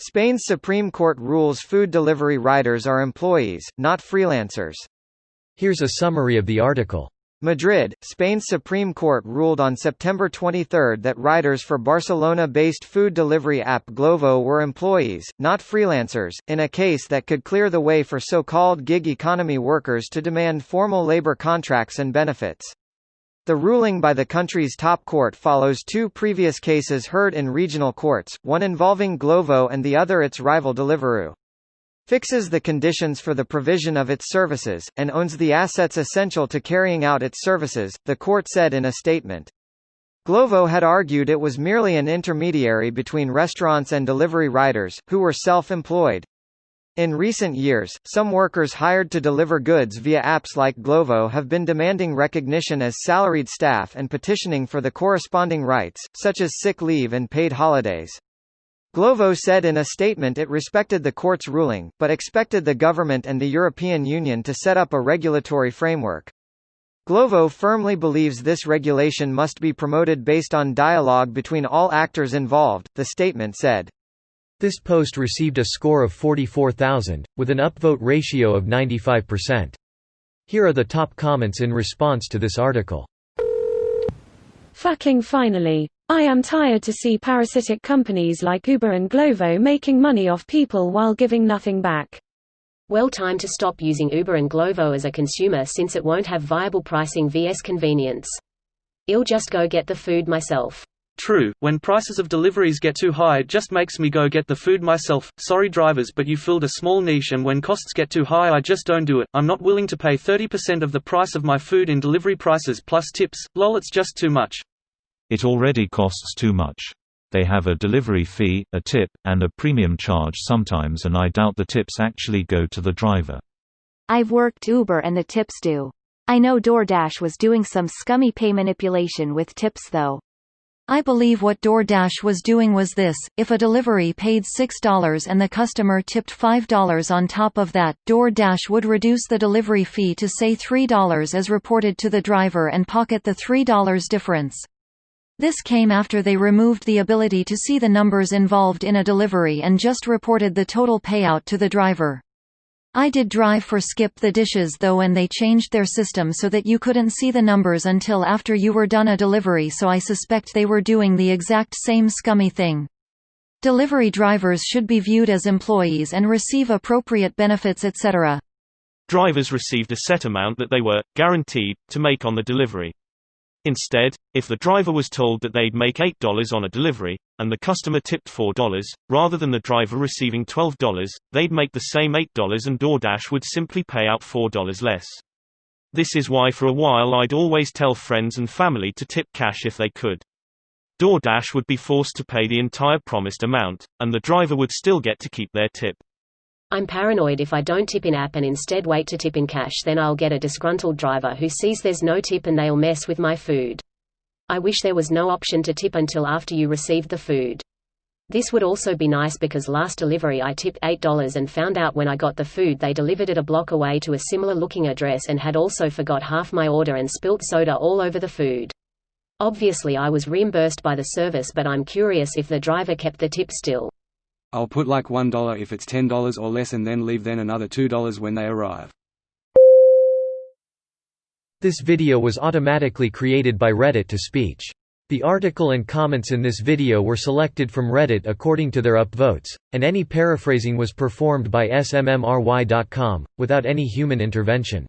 Spain's Supreme Court rules food delivery riders are employees, not freelancers. Here's a summary of the article. Madrid, Spain's Supreme Court ruled on September 23 that riders for Barcelona-based food delivery app Glovo were employees, not freelancers, in a case that could clear the way for so-called gig economy workers to demand formal labor contracts and benefits. The ruling by the country's top court follows two previous cases heard in regional courts, one involving Glovo and the other its rival Deliveroo. Fixes the conditions for the provision of its services, and owns the assets essential to carrying out its services, the court said in a statement. Glovo had argued it was merely an intermediary between restaurants and delivery riders, who were self-employed. In recent years, some workers hired to deliver goods via apps like Glovo have been demanding recognition as salaried staff and petitioning for the corresponding rights, such as sick leave and paid holidays. Glovo said in a statement it respected the court's ruling, but expected the government and the European Union to set up a regulatory framework. Glovo firmly believes this regulation must be promoted based on dialogue between all actors involved, the statement said. This post received a score of 44,000, with an upvote ratio of 95%. Here are the top comments in response to this article. Fucking finally. I am tired to see parasitic companies like Uber and Glovo making money off people while giving nothing back. Well, time to stop using Uber and Glovo as a consumer since it won't have viable pricing vs convenience. I'll just go get the food myself. True, when prices of deliveries get too high it just makes me go get the food myself. Sorry drivers, but you filled a small niche, and when costs get too high I just don't do it. I'm not willing to pay 30% of the price of my food in delivery prices plus tips. Lol, it's just too much. It already costs too much. They have a delivery fee, a tip, and a premium charge sometimes, and I doubt the tips actually go to the driver. I've worked Uber and the tips do. I know DoorDash was doing some scummy pay manipulation with tips though. I believe what DoorDash was doing was this: if a delivery paid $6 and the customer tipped $5 on top of that, DoorDash would reduce the delivery fee to say $3 as reported to the driver and pocket the $3 difference. This came after they removed the ability to see the numbers involved in a delivery and just reported the total payout to the driver. I did drive for Skip the Dishes though, and they changed their system so that you couldn't see the numbers until after you were done a delivery, so I suspect they were doing the exact same scummy thing. Delivery drivers should be viewed as employees and receive appropriate benefits, etc. Drivers received a set amount that they were guaranteed to make on the delivery. Instead, if the driver was told that they'd make $8 on a delivery, and the customer tipped $4, rather than the driver receiving $12, they'd make the same $8 and DoorDash would simply pay out $4 less. This is why for a while I'd always tell friends and family to tip cash if they could. DoorDash would be forced to pay the entire promised amount, and the driver would still get to keep their tip. I'm paranoid if I don't tip in app and instead wait to tip in cash, then I'll get a disgruntled driver who sees there's no tip and they'll mess with my food. I wish there was no option to tip until after you received the food. This would also be nice because last delivery I tipped $8 and found out when I got the food they delivered it a block away to a similar looking address and had also forgot half my order and spilt soda all over the food. Obviously I was reimbursed by the service, but I'm curious if the driver kept the tip still. I'll put like $1 if it's $10 or less and then leave then another $2 when they arrive. This video was automatically created by Reddit to speech. The article and comments in this video were selected from Reddit according to their upvotes, and any paraphrasing was performed by smmry.com, without any human intervention.